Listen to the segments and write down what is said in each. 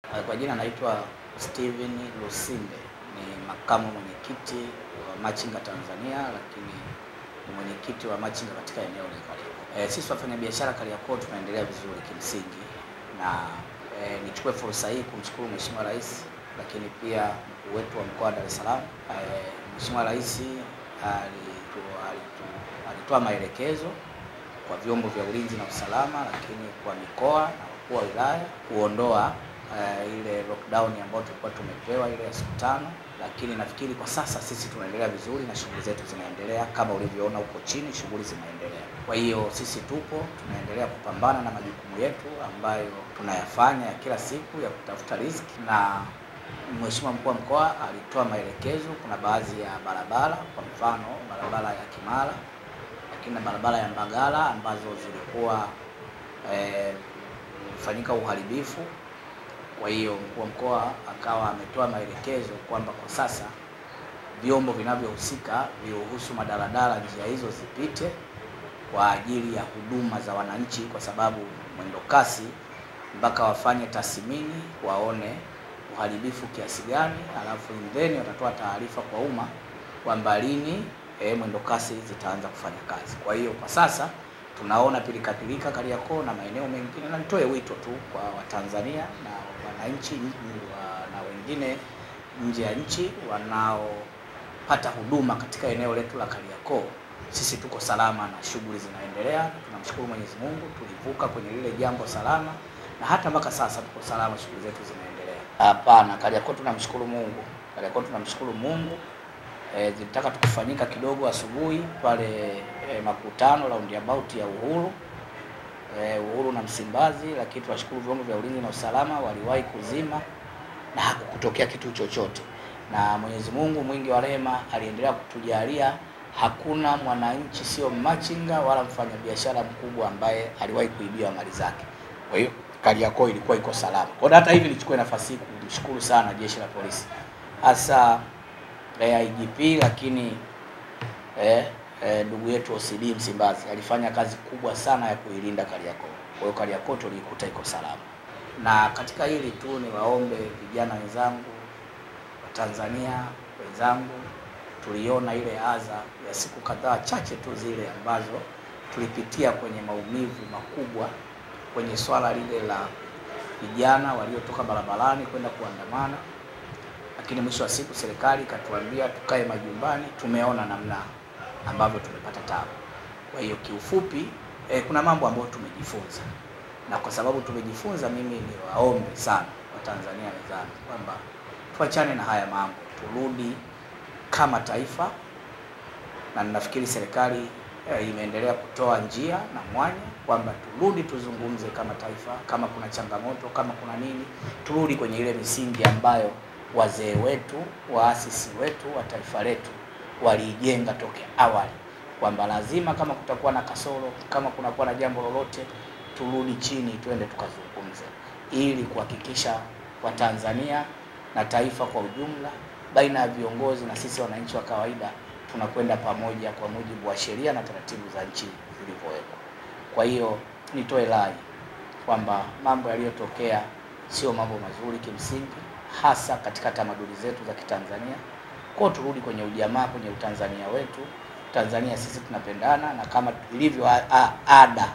Kwa jina naitwa Steven Lusimbe, ni makamu mwenyekiti wa Machinga Tanzania, lakini ni mwenyekiti wa Machinga katika eneo la Kariakoo. Sisi wafanyabiashara Kariakoo tunaendelea vizuri kimsingi, na nichukue fursa hii kumshukuru Mheshimiwa Rais, lakini pia mkuu wetu wa mkoa wa Dar es Salaam. Mheshimiwa Rais alitoa maelekezo kwa vyombo vya ulinzi na usalama, lakini kwa mikoa na wakuu wa wilaya kuondoa ile lockdown ambayo tulikuwa tumepewa ile ya siku 5, lakini nafikiri kwa sasa sisi tunaendelea vizuri na shughuli zetu zinaendelea kama ulivyoona huko chini, shughuli zinaendelea. Kwa hiyo sisi tunaendelea kupambana na majukumu yetu ambayo tunayafanya ya kila siku ya kutafuta riziki, na Mheshimiwa mkuu wa mkoa alitoa maelekezo. Kuna baadhi ya barabara, kwa mfano barabara ya Kimara, lakini na barabara ya Mbagala ambazo zilikuwa fanyika uharibifu. Kwa hiyo mkuu wa mkoa akawa ametoa maelekezo kwamba kwa sasa vyombo vinavyohusika viruhusu madaladala njia hizo zipite kwa ajili ya huduma za wananchi, kwa sababu mwendo kasi mpaka wafanye tathmini waone uharibifu kiasi gani, alafu then watatoa taarifa kwa umma kwamba lini mwendo kasi zitaanza kufanya kazi. Kwa hiyo kwa sasa tunaona pilika Kariakoo na maeneo mengine, na nitoe wito tu kwa Watanzania na wananchi na wengine nje ya nchi wanaopata huduma katika eneo letu la Kariakoo. Sisi tuko salama na shughuli zinaendelea. Tunamshukuru Mwenyezi Mungu, tulivuka kwenye lile jambo salama, na hata mpaka sasa tuko salama, shughuli zetu zinaendelea. Hapana, Kariakoo tunamshukuru Mungu. Kariakoo tunamshukuru Mungu. Zilitaka tukufanyika kidogo asubuhi pale makutano roundabout ya Uhuru na Msimbazi, lakini tunashukuru vyombo vya ulinzi na usalama waliwahi kuzima na hakukutokea kitu chochote, na Mwenyezi Mungu mwingi wa rehema aliendelea kutujalia. Hakuna mwananchi, sio machinga wala mfanyabiashara mkubwa ambaye aliwahi kuibiwa mali zake. Kwa hiyo Kariakoo ilikuwa iko salama. Kwa hata hivi nichukue nafasi hii kumshukuru sana jeshi la polisi, hasa IGP, lakini ndugu yetu OCD Msimbazi alifanya kazi kubwa sana ya kuilinda Kariakoo. Kwa hiyo Kariakoo tulikuta iko salama. Na katika hili tu ni waombe vijana wenzangu, Watanzania wenzangu, tuliona ile adha ya siku kadhaa chache tu zile ambazo tulipitia kwenye maumivu makubwa kwenye swala lile la vijana waliotoka barabarani kwenda kuandamana, lakini mwisho wa siku serikali ikatuambia tukae majumbani. Tumeona namna ambavyo tumepata tabu. Kwa hiyo kiufupi, kuna mambo ambayo tumejifunza, na kwa sababu tumejifunza, mimi ni waombe sana Watanzania wenzangu kwamba tuachane na haya mambo, turudi kama taifa, na ninafikiri serikali imeendelea kutoa njia na mwanya kwamba turudi tuzungumze kama taifa. Kama kuna changamoto, kama kuna nini, turudi kwenye ile misingi ambayo wazee wetu, waasisi wetu wa taifa letu waliijenga tokea awali, kwamba lazima kama kutakuwa na kasoro, kama kunakuwa na jambo lolote, turudi chini tuende tukazungumze, ili kuhakikisha Watanzania na taifa kwa ujumla, baina ya viongozi na sisi wananchi wa kawaida, tunakwenda pamoja kwa mujibu wa sheria na taratibu za nchi zilivyowekwa. Kwa hiyo nitoe rai kwamba mambo yaliyotokea sio mambo mazuri kimsingi, hasa katika tamaduni zetu za Kitanzania. Kwa turudi kwenye ujamaa, kwenye Utanzania wetu. Tanzania sisi tunapendana, na kama ilivyo ada,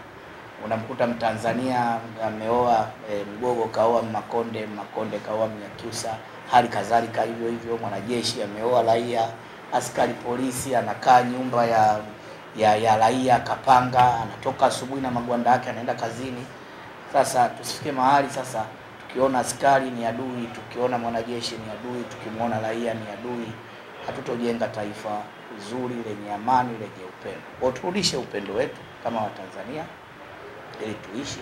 unamkuta Mtanzania ameoa Mgogo kaoa Makonde kaoa Mnyakyusa, hali kadhalika hivyo mwanajeshi ameoa raia, askari polisi anakaa nyumba ya raia kapanga, anatoka asubuhi na magwanda yake anaenda kazini. Sasa tusifike mahali sasa tukiona askari ni adui, tukiona mwanajeshi ni adui, tukimwona raia ni adui, hatutojenga taifa zuri lenye amani, lenye upendo. Kwa turudishe upendo wetu kama Watanzania ili tuishi.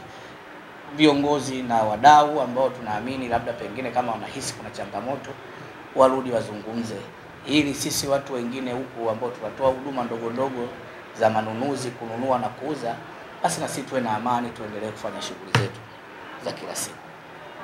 Viongozi na wadau ambao tunaamini labda pengine kama wanahisi kuna changamoto, warudi wazungumze, ili sisi watu wengine huku ambao tunatoa huduma ndogo za manunuzi, kununua na kuuza, basi na sisi tuwe na amani, tuendelee kufanya shughuli zetu za kila siku.